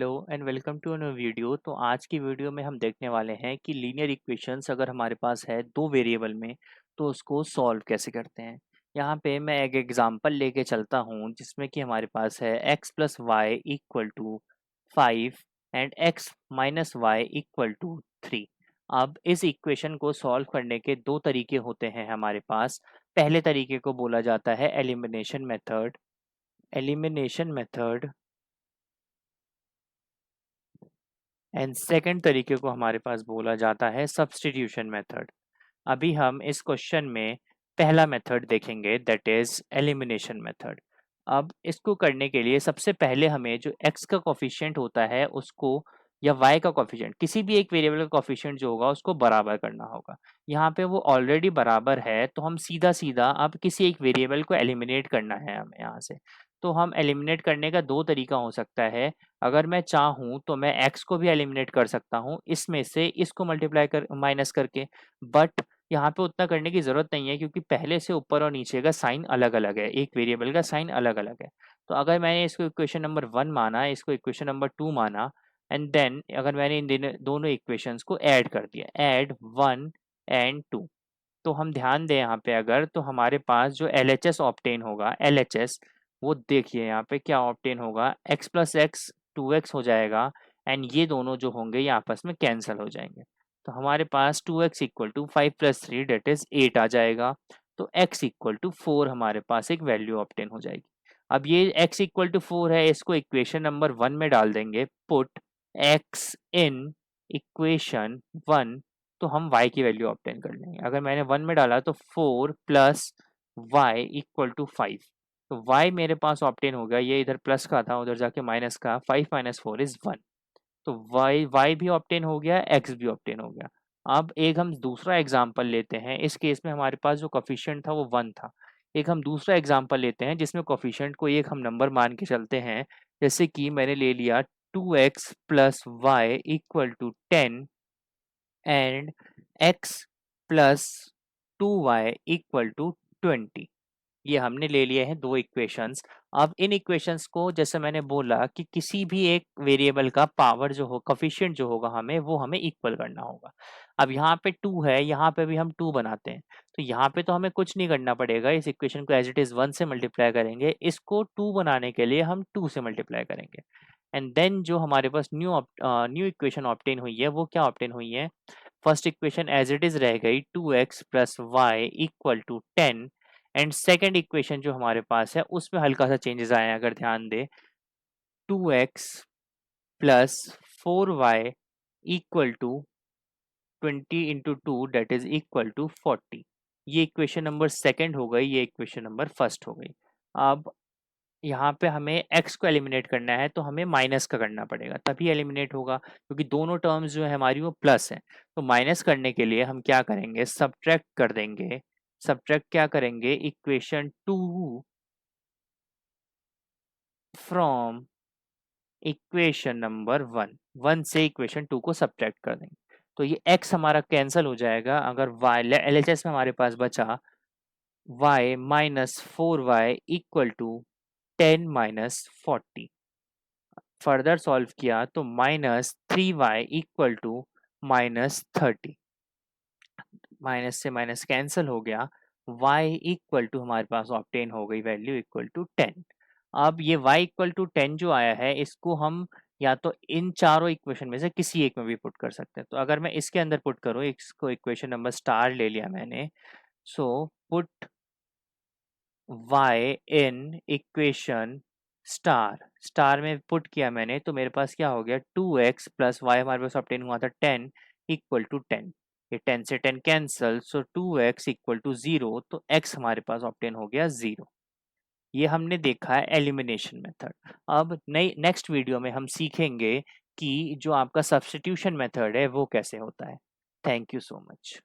Hello and welcome to a video. तो आज की वीडियो में हम देखने वाले हैं कि लीनियर इक्वेशंस अगर हमारे पास है दो वेरिएबल में तो उसको सॉल्व कैसे करते हैं। यहाँ पे मैं एक एग्जांपल लेके चलता हूँ जिसमें कि हमारे पास है x plus Y equal to 5 and x minus Y equal to 3। अब इस इक्वेशन को सॉल्व करने के दो तरीके होते हैं हमारे पास। पहले तरीके को बोला जाता है एलिमिनेशन मेथड एंड सेकंड तरीके को हमारे पास बोला जाता है सब्स्टिट्यूशन मेथड। अभी हम इस क्वेश्चन में पहला मेथड देखेंगे दैट इज एलिमिनेशन मेथड। अब इसको करने के लिए सबसे पहले हमें जो x का कोफिशिएंट होता है उसको या y का कोफिशिएंट किसी भी एक वेरिएबल का कोफिशिएंट जो होगा उसको बराबर करना होगा। यहाँ पे वो ऑलरेडी बराबर है तो हम सीधा सीधा अब किसी एक वेरिएबल को एलिमिनेट करना है हमें यहाँ से। तो हम एलिमिनेट करने का दो तरीका हो सकता है। अगर मैं चाहूँ तो मैं x को भी एलिमिनेट कर सकता हूँ इसमें से इसको मल्टीप्लाई कर माइनस करके। बट यहाँ पे उतना करने की ज़रूरत नहीं है क्योंकि पहले से ऊपर और नीचे का साइन अलग-अलग है, एक वेरिएबल का साइन अलग-अलग है। तो अगर मैंने इसको इक्वेशन नंबर 1 माना, इसको इक्वेशन नंबर 2 माना एंड देन अगर मैंने इन दोनों इक्वेशंस को ऐड कर दिया, ऐड 1 एंड 2, तो हम ध्यान दें यहाँ पे अगर तो हमारे पास जो LHS ऑब्टेन होगा, LHS वो देखिए यहाँ पे क्या ऑब्टेन होगा, x प्लस एक्स 2x हो जाएगा एंड ये दोनों जो होंगे ये आपस में कैंसिल हो जाएंगे। तो हमारे पास 2x equal to 5 plus 3 that is 8 आ जाएगा। तो x इक्वल टू 4 हमारे पास एक वैल्यू ऑब्टेन हो जाएगी। अब ये x इक्वल टू 4 है, इसको इक्वेशन नंबर 1 में डाल देंगे। पुट x इन इक्वेशन 1, तो हम y की वैल्यू ऑब्टेन कर लेंगे। अगर मैंने 1 में डाला तो 4 प्लस वाई इक्वल टू 5, तो y मेरे पास ऑब्टेन हो गया। ये इधर प्लस का था उधर जाके माइनस का, 5 माइनस 4 इज 1। तो y भी ऑब्टेन हो गया, x भी ऑब्टेन हो गया। अब एक हम दूसरा एग्जांपल लेते हैं। इस केस में हमारे पास जो कोफिशिएंट था वो 1 था। एक हम दूसरा एग्जांपल लेते हैं जिसमें कोफिशिएंट को एक हम नंबर मान के चलते हैं। जैसे कि मैंने ले लिया 2x plus Y equal to 10 and x plus 2y equal to 20। ये हमने ले लिए हैं दो इक्वेशंस। अब इन इक्वेशंस को जैसे मैंने बोला कि किसी भी एक वेरिएबल का पावर जो हो कोफिशिएंट जो होगा हमें वो हमें इक्वल करना होगा। अब यहाँ पे 2 है, यहाँ पे भी हम 2 बनाते हैं। तो यहाँ पे तो हमें कुछ नहीं करना पड़ेगा, इस इक्वेशन को एज इट इज 1 से मल्टीप्लाई करेंगे। इसको 2 बनाने के लिए हम 2 से मल्टीप्लाई करेंगे एंड देन जो हमारे पास न्यू इक्वेशन ऑब्टेन हुई है वो क्या ऑब्टेन हुई है। First equation as it is रह गई 2x plus Y equal to 10 and second equation जो हमारे पास है उसमें हल्का सा चेंजेस आए हैं। अगर ध्यान दे, 2x plus 4y equal to 20 into 2 that is equal to 40। ये इक्वेशन नंबर सेकेंड हो गई, ये इक्वेशन नंबर फर्स्ट हो गई। अब यहाँ पे हमें x को एलिमिनेट करना है तो हमें माइनस का करना पड़ेगा, तभी एलिमिनेट होगा क्योंकि दोनों टर्म्स जो है हमारी वो प्लस है। तो माइनस करने के लिए हम क्या करेंगे, सब्ट्रैक्ट कर देंगे। सब्ट्रैक्ट क्या करेंगे, इक्वेशन 2 फ्रॉम इक्वेशन नंबर 1, 1 से इक्वेशन 2 को सब्ट्रैक्ट कर देंगे। तो ये x हमारा कैंसिल हो जाएगा। अगर y LHS में हमारे पास बचा y minus 4y equal to 10 minus 40। Further solve किया तो minus 3y equal to minus 30। Minus से माइनस कैंसिल हो गया, y इक्वल टू हमारे पास ऑब्टेन हो गई वैल्यू इक्वल टू 10। अब ये y इक्वल टू 10 जो आया है इसको हम या तो इन चारों इक्वेशन में से किसी एक में भी पुट कर सकते हैं। तो अगर मैं इसके अंदर पुट करूँ, इसको इक्वेशन नंबर स्टार ले लिया मैंने। So put y in equation star, star में पुट किया मैंने तो मेरे पास क्या हो गया, 2x प्लस वाई हमारे पास ऑब्टेन हुआ था 10 इक्वल टू 10। ये 10 से 10 cancel, so 2x equal to 0, तो x हमारे पास ऑब्टेन हो गया 0। ये हमने देखा है एलिमिनेशन मेथड। अब नई नेक्स्ट वीडियो में हम सीखेंगे कि जो आपका सब्स्टिट्यूशन मेथड है वो कैसे होता है। Thank you so much.